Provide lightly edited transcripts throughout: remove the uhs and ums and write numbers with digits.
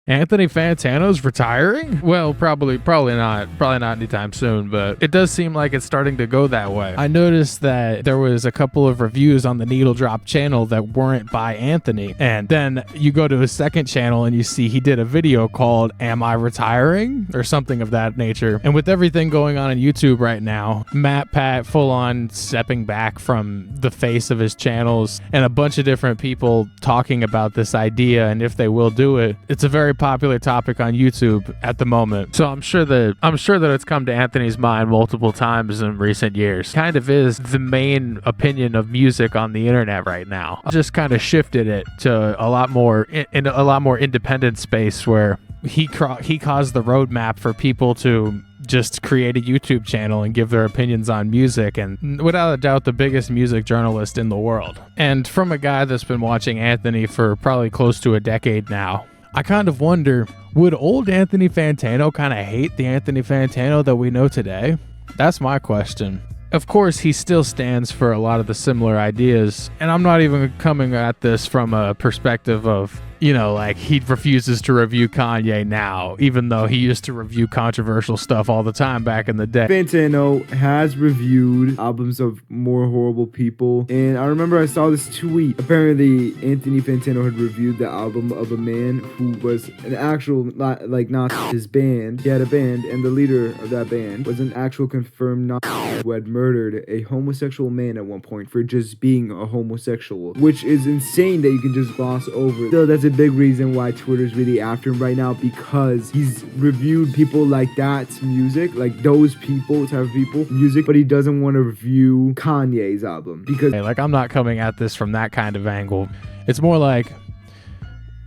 Anthony Fantano's retiring? Well, probably not anytime soon, but it does seem like it's starting to go that way. I noticed that there was a couple of reviews on the TheNeedleDrop channel that weren't by Anthony, and then you go to his second channel and you see he did a video called "Am I Retiring?" or something of that nature. And with everything going on YouTube right now, Matt Pat full on stepping back from the face of his channels, and a bunch of different people talking about this idea and if they will do it. It's a very popular topic on YouTube at the moment. So I'm sure that it's come to Anthony's mind multiple times in recent years. Kind of is the main opinion of music on the internet right now. I just kind of shifted it to a lot more in a lot more independent space where he caused the roadmap for people to just create a YouTube channel and give their opinions on music, and without a doubt the biggest music journalist in the world. And from a guy that's been watching Anthony for probably close to a decade now, I kind of wonder, would old Anthony Fantano kind of hate the Anthony Fantano that we know today? That's my question. Of course, he still stands for a lot of the similar ideas, and I'm not even coming at this from a perspective of, you know, like he refuses to review Kanye now, even though he used to review controversial stuff all the time back in the day. Fantano has reviewed albums of more horrible people, and I remember I saw this tweet. Apparently, Anthony Fantano had reviewed the album of a man who was an actual, not his band. He had a band, and the leader of that band was an actual confirmed Nazi who had murdered a homosexual man at one point for just being a homosexual, which is insane that you can just gloss over. So that's a big reason why Twitter's really after him right now, because he's reviewed people like that's music, like those people, type of people, music, but he doesn't want to review Kanye's album because I'm not coming at this from that kind of angle. It's more like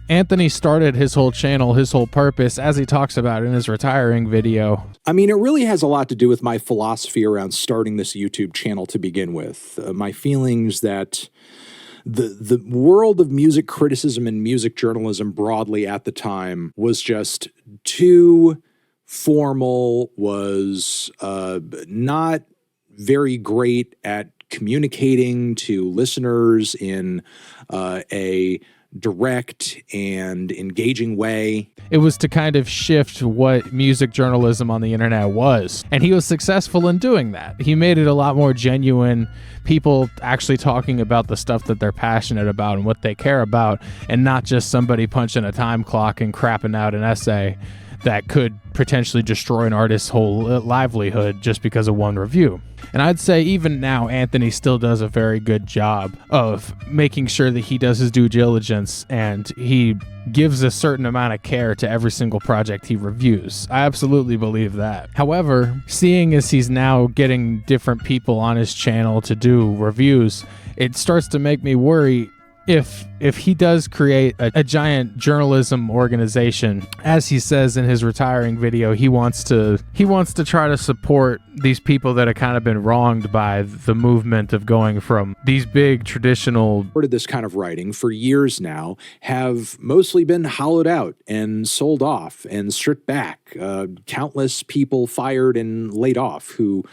Anthony started his whole channel, his whole purpose, as he talks about in his retiring video. I mean, it really has a lot to do with my philosophy around starting this YouTube channel to begin with. My feelings that the world of music criticism and music journalism broadly at the time was just too formal, was not very great at communicating to listeners in a direct and engaging way. It was to kind of shift what music journalism on the internet was. And he was successful in doing that. He made it a lot more genuine, people actually talking about the stuff that they're passionate about and what they care about, and not just somebody punching a time clock and crapping out an essay that could potentially destroy an artist's whole livelihood just because of one review. And I'd say even now, Anthony still does a very good job of making sure that he does his due diligence and he gives a certain amount of care to every single project he reviews. I absolutely believe that. However, seeing as he's now getting different people on his channel to do reviews, it starts to make me worry if he does create a giant journalism organization. As he says in his retiring video, he wants to try to support these people that have kind of been wronged by the movement of going from these big traditional this kind of writing for years now have mostly been hollowed out and sold off and stripped back. Countless people fired and laid off who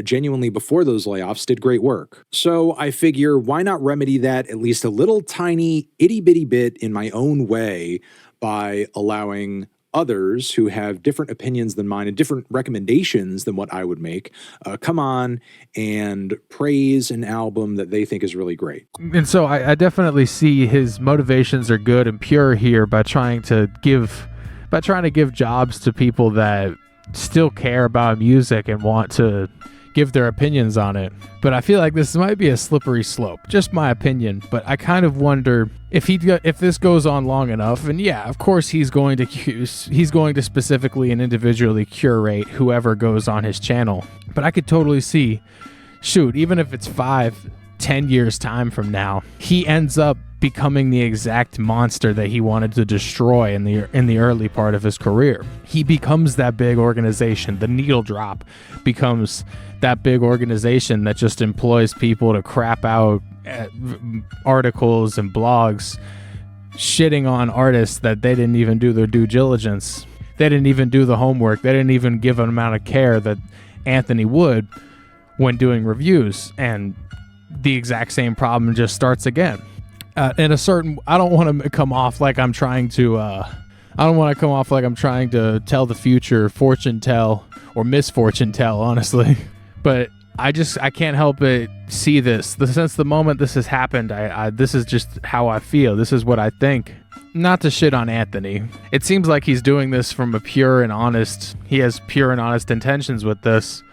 genuinely before those layoffs did great work. So I figure, why not remedy that at least a little tiny itty-bitty bit in my own way by allowing others who have different opinions than mine and different recommendations than what I would make come on and praise an album that they think is really great. And so I definitely see his motivations are good and pure here by trying to give jobs to people that still care about music and want to give their opinions on it. But I feel like this might be a slippery slope. Just my opinion, but I kind of wonder if this goes on long enough. And yeah, of course he's going to specifically and individually curate whoever goes on his channel. But I could totally see, shoot, even if it's 5-10 years time from now, he ends up becoming the exact monster that he wanted to destroy in the early part of his career. He becomes that big organization. The TheNeedleDrop becomes that big organization that just employs people to crap out articles and blogs shitting on artists that they didn't even do their due diligence. They didn't even do the homework. They didn't even give an amount of care that Anthony would when doing reviews. And the exact same problem just starts again. I don't want to come off like I'm trying to I don't want to come off like I'm trying to tell the future, fortune tell, or misfortune tell, honestly. But I can't help but see this. Since the moment this has happened, this is just how I feel. This is what I think. Not to shit on Anthony. It seems like he's doing this from he has pure and honest intentions with this.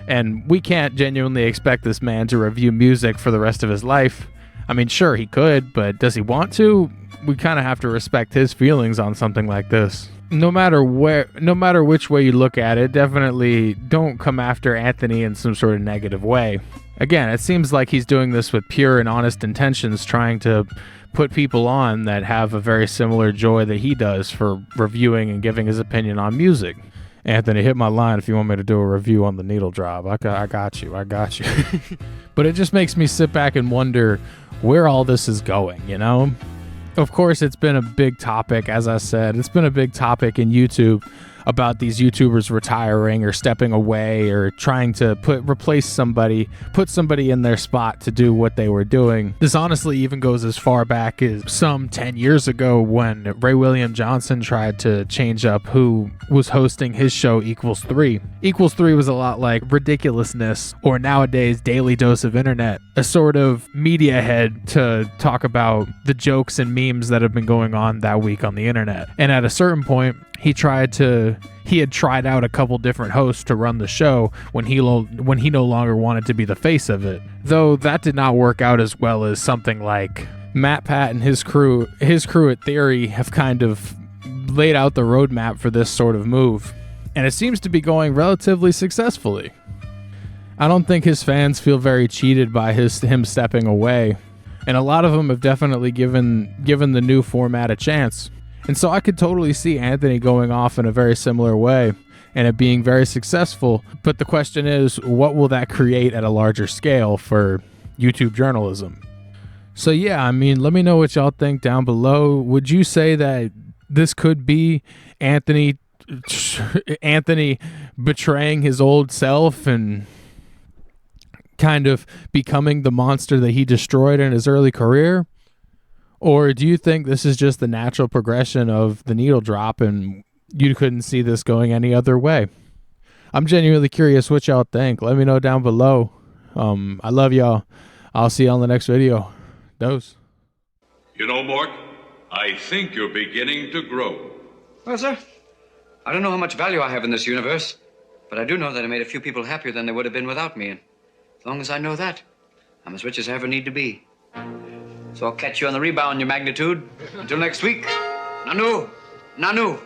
And we can't genuinely expect this man to review music for the rest of his life. I mean, sure, he could, but does he want to? We kind of have to respect his feelings on something like this. No matter which way you look at it, definitely don't come after Anthony in some sort of negative way. Again, it seems like he's doing this with pure and honest intentions, trying to put people on that have a very similar joy that he does for reviewing and giving his opinion on music. Anthony, hit my line if you want me to do a review on the Needle Drop. I got you. But it just makes me sit back and wonder where all this is going, you know? Of course, it's been a big topic, as I said. It's been a big topic in YouTube about these YouTubers retiring or stepping away or trying to put somebody in their spot to do what they were doing. This honestly even goes as far back as some 10 years ago when Ray William Johnson tried to change up who was hosting his show Equals 3. Equals 3 was a lot like Ridiculousness, or nowadays Daily Dose of Internet, a sort of media head to talk about the jokes and memes that have been going on that week on the internet. And at a certain point, he had tried out a couple different hosts to run the show when he no longer wanted to be the face of it. Though that did not work out as well as something like Matt Pat and his crew at Theory have kind of laid out the roadmap for this sort of move. And it seems to be going relatively successfully. I don't think his fans feel very cheated by him stepping away. And a lot of them have definitely given the new format a chance. And so I could totally see Anthony going off in a very similar way and it being very successful. But the question is, what will that create at a larger scale for YouTube journalism? So yeah, I mean, let me know what y'all think down below. Would you say that this could be Anthony betraying his old self and kind of becoming the monster that he destroyed in his early career? Or do you think this is just the natural progression of the Needle Drop and you couldn't see this going any other way? I'm genuinely curious what y'all think. Let me know down below. I love y'all. I'll see you on the next video. Dose. You know, Mork, I think you're beginning to grow. Well, sir, I don't know how much value I have in this universe, but I do know that I made a few people happier than they would have been without me. And as long as I know that, I'm as rich as I ever need to be. So I'll catch you on the rebound, your magnitude. Until next week, Nanu, Nanu.